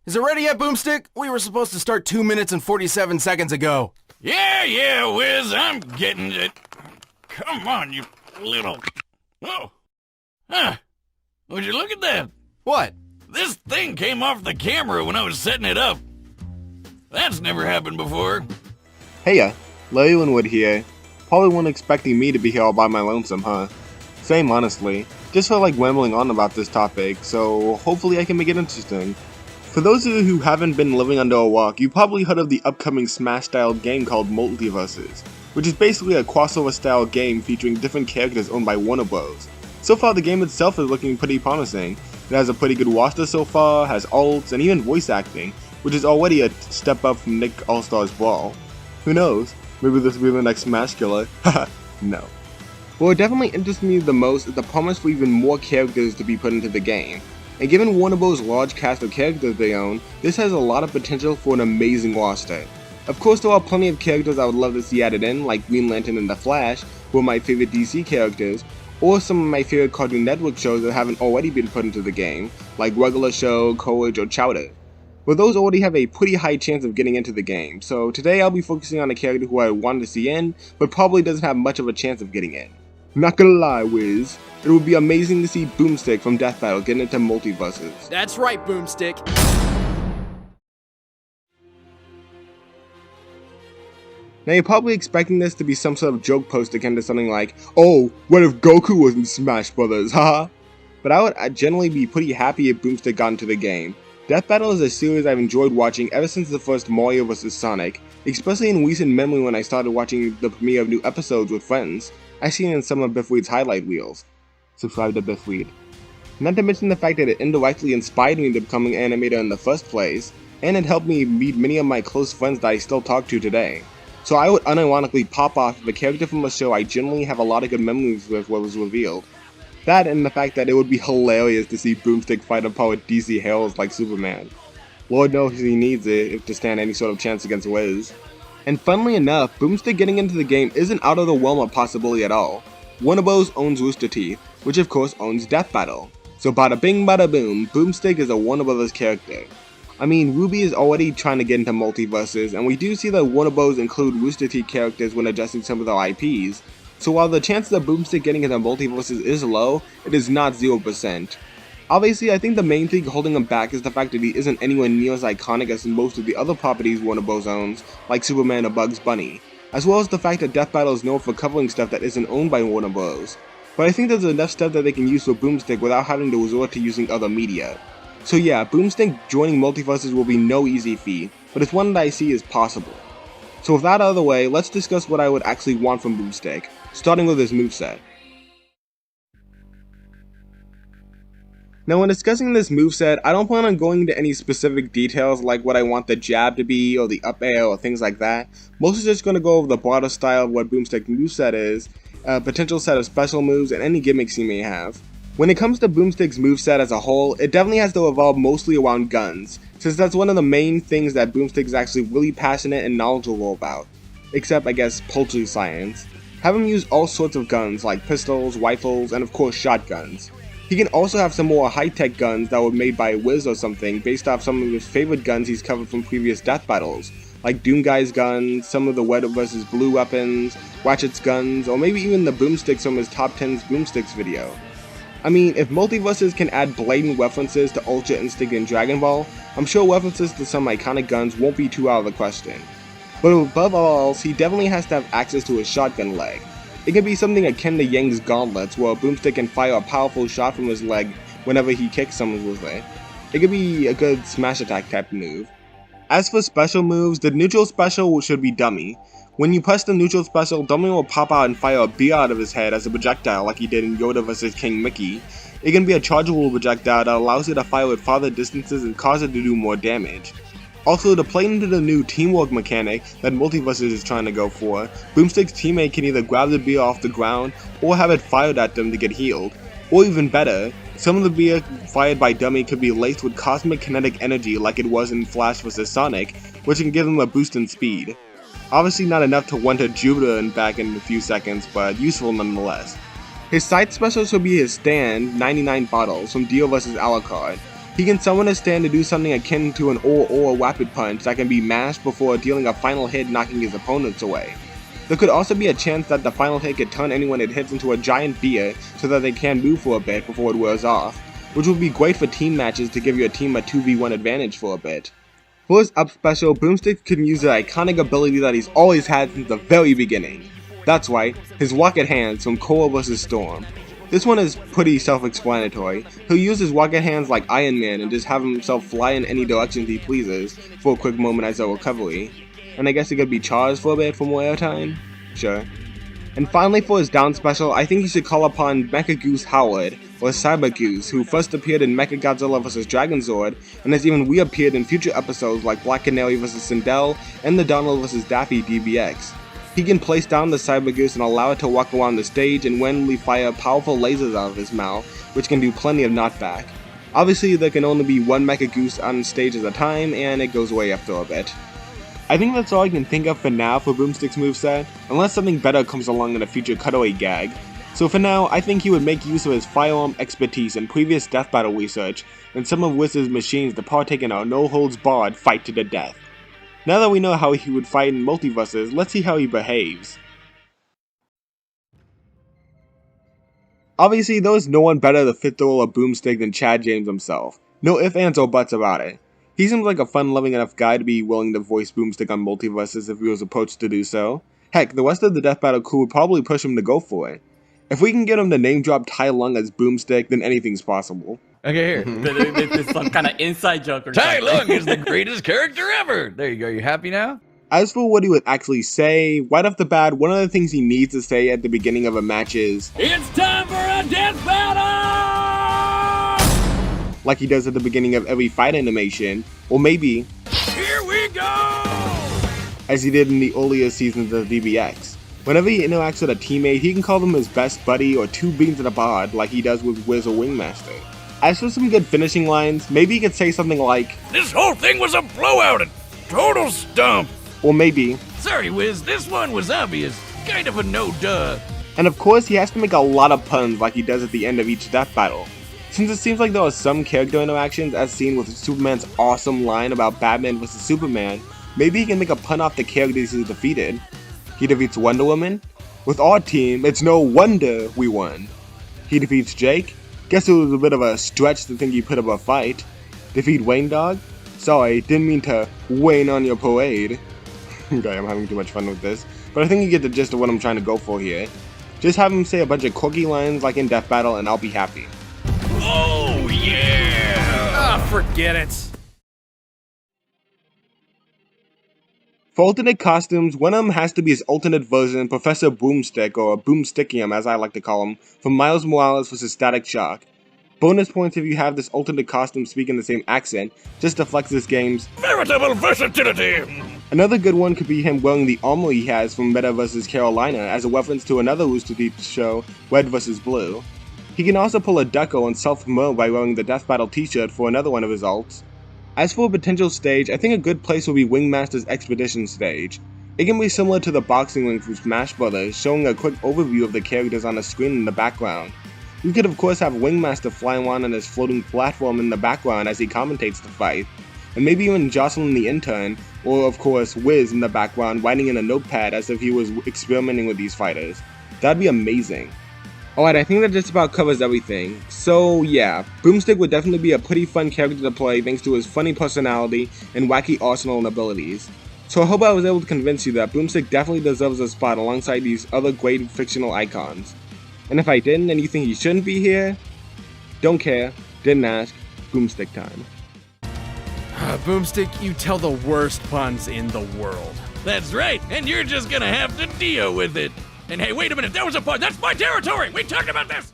Is it ready yet, Boomstick? We were supposed to start 2 minutes and 47 seconds ago. Yeah, Wiz, I'm getting it. Come on, you little... Oh. Would you look at that? What? This thing came off the camera when I was setting it up. That's never happened before. Heya, Larrywinwood here. Probably weren't expecting me to be here all by my lonesome, huh? Same, honestly. Just felt like rambling on about this topic, so hopefully I can make it interesting. For those of you who haven't been living under a rock, you probably heard of the upcoming Smash-style game called MultiVersus, which is basically a crossover-style game featuring different characters owned by Warner Bros. So far, the game itself is looking pretty promising. It has a pretty good roster so far, has ults, and even voice acting, which is already a step up from Nick All-Stars Brawl. Who knows? Maybe this will be the next Smash killer. Haha, no. What definitely interests me the most is the promise for even more characters to be put into the game. And given Warner Bros' large cast of characters they own, this has a lot of potential for an amazing roster. Of course, there are plenty of characters I would love to see added in, like Green Lantern and The Flash, who are my favorite DC characters, or some of my favorite Cartoon Network shows that haven't already been put into the game, like Regular Show, Courage, or Chowder. But those already have a pretty high chance of getting into the game, so today I'll be focusing on a character who I wanted to see in, but probably doesn't have much of a chance of getting in. Not gonna lie, Wiz, it would be amazing to see Boomstick from Death Battle get into MultiVersus. That's right, Boomstick. Now you're probably expecting this to be some sort of joke post akin to something like, oh, what if Goku was in Smash Brothers, haha? But I'd generally be pretty happy if Boomstick got into the game. Death Battle is a series I've enjoyed watching ever since the first Mario vs. Sonic, especially in recent memory when I started watching the premiere of new episodes with friends. I've seen it in some of Biffweed's highlight reels. Subscribe to Biffweed. Not to mention the fact that it indirectly inspired me to becoming an animator in the first place, and it helped me meet many of my close friends that I still talk to today. So I would unironically pop off if a character from a show I generally have a lot of good memories with was revealed. That and the fact that it would be hilarious to see Boomstick fight unpowered DC heroes like Superman. Lord knows he needs it if to stand any sort of chance against Wiz. And funnily enough, Boomstick getting into the game isn't out of the realm of possibility at all. Warner Bros. Owns Rooster Teeth, which of course owns Death Battle. So bada bing bada boom, Boomstick is a Warner Bros. Character. I mean, Ruby is already trying to get into MultiVersus, and we do see that Warner Bros. Include Rooster Teeth characters when adjusting some of their IPs. So while the chances of Boomstick getting into MultiVersus is low, it is not 0%. Obviously, I think the main thing holding him back is the fact that he isn't anywhere near as iconic as most of the other properties Warner Bros. Owns, like Superman or Bugs Bunny, as well as the fact that Death Battle is known for covering stuff that isn't owned by Warner Bros. But I think there's enough stuff that they can use for Boomstick without having to resort to using other media. So yeah, Boomstick joining MultiVersus will be no easy feat, but it's one that I see as possible. So with that out of the way, let's discuss what I would actually want from Boomstick, starting with his moveset. Now when discussing this moveset, I don't plan on going into any specific details like what I want the jab to be or the up air or things like that. Mostly just going to go over the broader style of what Boomstick's moveset is, a potential set of special moves, and any gimmicks he may have. When it comes to Boomstick's moveset as a whole, it definitely has to revolve mostly around guns, since that's one of the main things that Boomstick is actually really passionate and knowledgeable about. Except, I guess, poultry science. Have him use all sorts of guns like pistols, rifles, and of course shotguns. He can also have some more high-tech guns that were made by Wiz or something based off some of his favorite guns he's covered from previous Death Battles, like Doomguy's guns, some of the Red vs. Blue weapons, Ratchet's guns, or maybe even the boomsticks from his Top 10's Boomsticks video. I mean, if MultiVersus can add blatant references to Ultra Instinct and Dragon Ball, I'm sure references to some iconic guns won't be too out of the question. But above all else, he definitely has to have access to his shotgun leg. It can be something akin to Yang's gauntlets, where a boomstick can fire a powerful shot from his leg whenever he kicks someone with it. It could be a good smash attack type move. As for special moves, the neutral special should be Dummy. When you press the neutral special, Dummy will pop out and fire a beer out of his head as a projectile like he did in Yoda vs King Mickey. It can be a chargeable projectile that allows it to fire at farther distances and cause it to do more damage. Also, to play into the new teamwork mechanic that MultiVersus is trying to go for, Boomstick's teammate can either grab the beer off the ground or have it fired at them to get healed. Or even better, some of the beer fired by Dummy could be laced with cosmic kinetic energy like it was in Flash vs Sonic, which can give them a boost in speed. Obviously not enough to run to Jupiter and back in a few seconds, but useful nonetheless. His side special should be his stand, 99 bottles, from Dio vs Alucard. He can summon his stand to do something akin to an or rapid punch that can be mashed before dealing a final hit, knocking his opponents away. There could also be a chance that the final hit could turn anyone it hits into a giant beer so that they can move for a bit before it wears off, which would be great for team matches to give your team a 2v1 advantage for a bit. For his up special, Boomstick can use the iconic ability that he's always had since the very beginning. That's right, his Rocket Hands from Korra vs. Storm. This one is pretty self-explanatory. He'll use his rocket hands like Iron Man and just have himself fly in any direction he pleases for a quick moment as a recovery. And I guess it could be charged for a bit for more airtime? Sure. And finally for his down special, I think he should call upon Mecha Goose Howard, or Cyber Goose, who first appeared in Mechagodzilla vs. Dragonzord, and has even reappeared in future episodes like Black Canary vs. Sindel and the Donald vs. Daffy DBX. He can place down the Cyber Goose and allow it to walk around the stage and randomly fire powerful lasers out of his mouth, which can do plenty of knockback. Obviously there can only be one Mecha Goose on stage at a time, and it goes away after a bit. I think that's all I can think of for now for Boomstick's moveset, unless something better comes along in a future cutaway gag. So for now, I think he would make use of his firearm expertise and previous death battle research and some of Wiz's machines to partake in a no-holds-barred fight to the death. Now that we know how he would fight in MultiVersus, let's see how he behaves. Obviously, there is no one better to fit the role of Boomstick than Chad James himself. No ifs, ands, or buts about it. He seems like a fun-loving enough guy to be willing to voice Boomstick on MultiVersus if he was approached to do so. Heck, the rest of the Death Battle crew would probably push him to go for it. If we can get him to name-drop Tai Lung as Boomstick, then anything's possible. Okay, here. It's some kind of inside joke or something. Tai Lung is the greatest character ever! There you go, you happy now? As for what he would actually say, right off the bat, one of the things he needs to say at the beginning of a match is, It's time for a death battle! like he does at the beginning of every fight animation, or maybe, Here we go! as he did in the earlier seasons of DBX. Whenever he interacts with a teammate, he can call them his best buddy or two beans in a pod like he does with Wiz or Wingmaster. As for some good finishing lines, maybe he could say something like, This whole thing was a blowout, a total stump! or maybe, Sorry, Wiz, this one was obvious. Kind of a no-duh. and of course he has to make a lot of puns like he does at the end of each death battle. Since it seems like there are some character interactions as seen with Superman's awesome line about Batman vs Superman, maybe he can make a pun off the characters he defeated. He defeats Wonder Woman. With our team, it's no wonder we won. He defeats Jake. Guess it was a bit of a stretch to think he put up a fight. Defeat Wayne Dog. Sorry, didn't mean to wane on your parade. Okay, I'm having too much fun with this, but I think you get the gist of what I'm trying to go for here. Just have him say a bunch of quirky lines like in Death Battle and I'll be happy. Oh, yeah! Ah, forget it. For alternate costumes, one of them has to be his alternate version, Professor Boomstick, or Boomstickium as I like to call him, from Miles Morales vs Static Shock. Bonus points if you have this alternate costume speak in the same accent, just to flex this game's Veritable versatility! Another good one could be him wearing the armor he has from Meta vs Carolina as a reference to another Rooster Teeth show, Red vs Blue. He can also pull a Ducko and self-promote by wearing the Death Battle t-shirt for another one of his alts. As for a potential stage, I think a good place would be Wingmaster's Expedition stage. It can be similar to the boxing ring from Smash Bros, showing a quick overview of the characters on the screen in the background. We could of course have Wingmaster flying around on his floating platform in the background as he commentates the fight, and maybe even Jocelyn the intern, or of course Wiz in the background writing in a notepad as if he was experimenting with these fighters. That'd be amazing. Alright, I think that just about covers everything. So yeah, Boomstick would definitely be a pretty fun character to play thanks to his funny personality and wacky arsenal and abilities. So I hope I was able to convince you that Boomstick definitely deserves a spot alongside these other great fictional icons. And if I didn't and you think he shouldn't be here, don't care, didn't ask, Boomstick time. Boomstick, you tell the worst puns in the world. That's right, and you're just gonna have to deal with it. And hey, wait a minute, that was a pun. That's my territory! We talked about this!